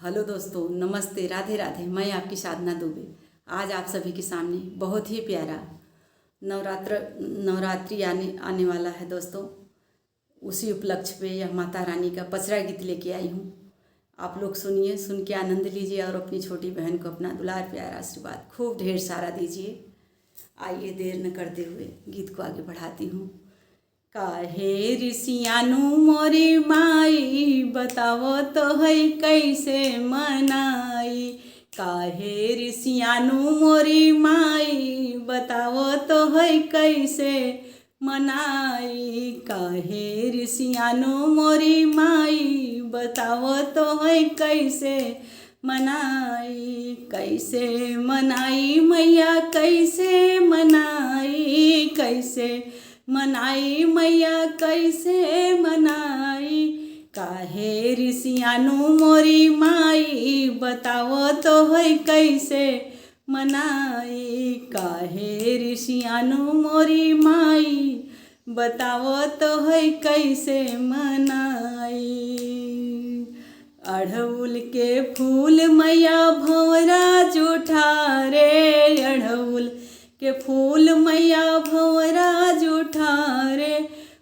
Hello दोस्तों, नमस्ते, राधे राधे। मैं आपकी साधना दुबे आज आप सभी के सामने बहुत ही प्यारा नवरात्रि आने वाला है दोस्तों। उसी उपलक्ष्य पे यह माता रानी का पचरा गीत लेके आई हूँ। आप लोग सुनिए, सुन के आनंद लीजिए और अपनी छोटी बहन को अपना दुलार प्यारा आशीर्वाद खूब ढेर सारा दीजिए। आइए देर न करते हुए गीत को आगे बढ़ाती हूँ। काहे ऋषियानु मोरी माई बतावो तो है कैसे मनाई। काहे ऋषियानु मोरी माई बतावो तो है कैसे मनाई। काहे ऋषियानु मोरी माई बतावो तो है कैसे मनाई। कैसे मनाई मैया कैसे मनाई। कैसे मनाई मैया कैसे मनाई। काहे ऋषियानु मोरी माई बतावो तो है कैसे मनाई। काहे ऋषियानु मोरी माई बतावो तो है कैसे मनाई। अड़हुल के फूल मैया भंवरा जूठा रे। अड़हुल के फूल मैया भंवरा जूठा रे।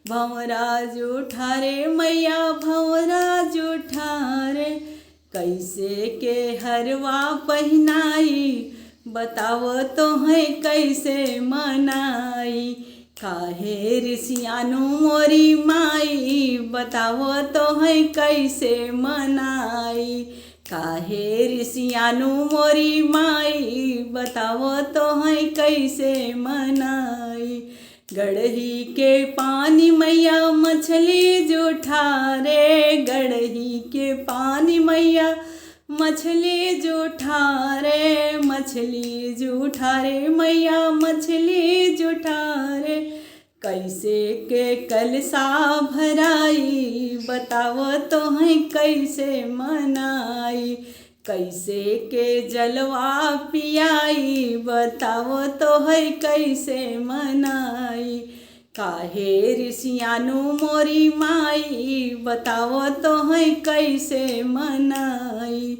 भंवरा जूठा रे मैया भंवरा जूठा रे। कैसे के हरवा पहनाई बताओ तो है कैसे मनाई। काहे ऋषियानु मोरी माई बताओ तो है कैसे मनाई। काहे ऋषियानु मोरी माई बताओ तो है कैसे मनाई। गड़ही के पानी मैया मछली जूठा रे। गड़ही के पानी मैया मछली जूठा रे। मछली जूठा रे मैया मछली जूठा रे। कैसे के कलसा भराई बताओ तो है कैसे मनाई। कैसे के जलवा पियाई बताओ तो है कैसे मनाई। काहे ऋषियानु मोरी माई बताओ तो है कैसे मनाई।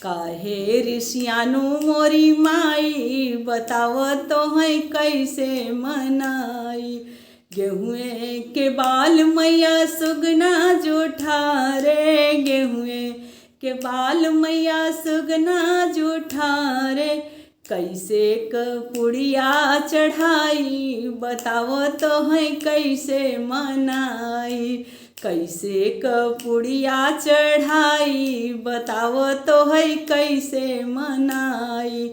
काहे ऋषियानु मोरी माई बताओ तो है कैसे मनाई। गेहुए के बाल मैया सुगना जूठा रे। गेहुए के बाल मैया सुगना जूठा रे। कैसे क पुड़िया चढ़ाई बताओ तो है कैसे मनाई। कैसे क पुड़िया चढ़ाई बताओ तो है कैसे मनाई।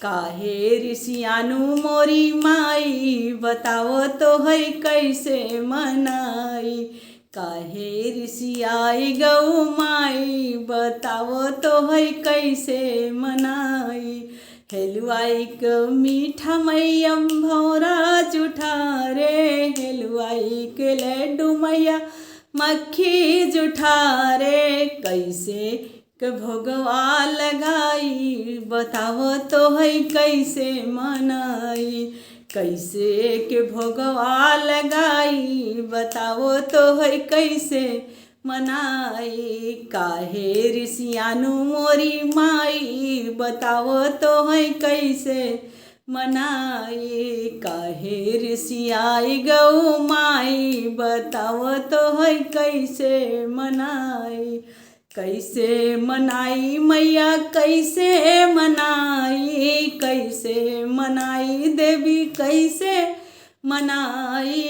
काहे ऋषियानु मोरी माई बताओ तो है कैसे मनाई। काहे ऋषियाई गौ माई बताओ तो है कैसे मनाई। हेलुआई क मीठा मैया भंवरा जूठा रे। हेलुआई के लड्डू मैया मक्खी जूठा रे। कैसे के भोगवा लगाई बताओ तो है कैसे मनाई। कैसे के भोगवा लगाई बताओ तो है कैसे मनाई। काहे ऋषियानु मोरी माई बताओ तो है कैसे मनाई। काहे ऋषियाई गौ माई बताओ तो है कैसे मनाई। कैसे मनाई मैया कैसे मनाई। कैसे मनाई देवी कैसे मनाई।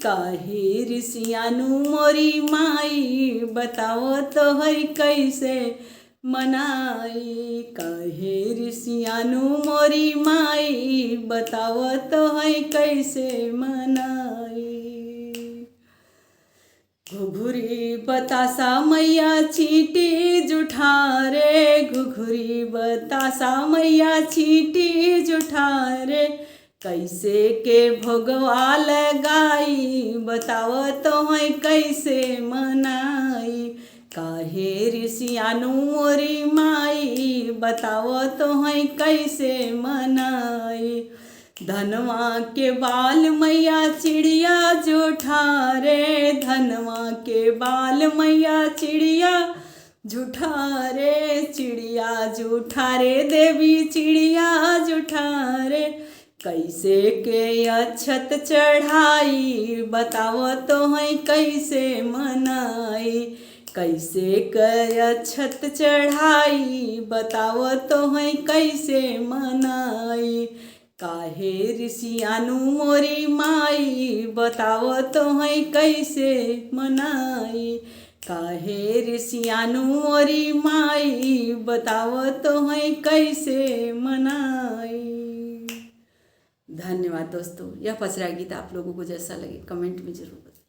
काहे ऋषियानु मोरी माई बताओ तो है कैसे मनाई। काहे ऋषियानु मोरी माई बताओ तो है कैसे मनाई। घुघुरी बतासा मैया चींटी जूठा रे। घुघुरी बतासा मैया चींटी जूठा रे। कैसे के भोगवा लगाई बताओ तो है कैसे मनाई। काहे ऋषियानु मोरी माई बताओ तो है कैसे मनाई। धनवा के बाल मैया चिड़िया जूठा रे। धनवा के बाल मैया चिड़िया जूठा रे चिड़िया जूठा रे देवी चिड़िया जूठा रे, कैसे के अक्षत चढ़ाई बताओ तो है कैसे मनाई, कैसे के अक्षत चढ़ाई बताओ तो है कैसे मनाई, काहे ऋषियानु मोरी माई बताओ तो है कैसे मनाई, काहे ऋषियानु मोरी माई बताओ तो है कैसे मनाई। धन्यवाद दोस्तों। यह पचरा गीत आप लोगों को जैसा लगे कमेंट में जरूर बताएं।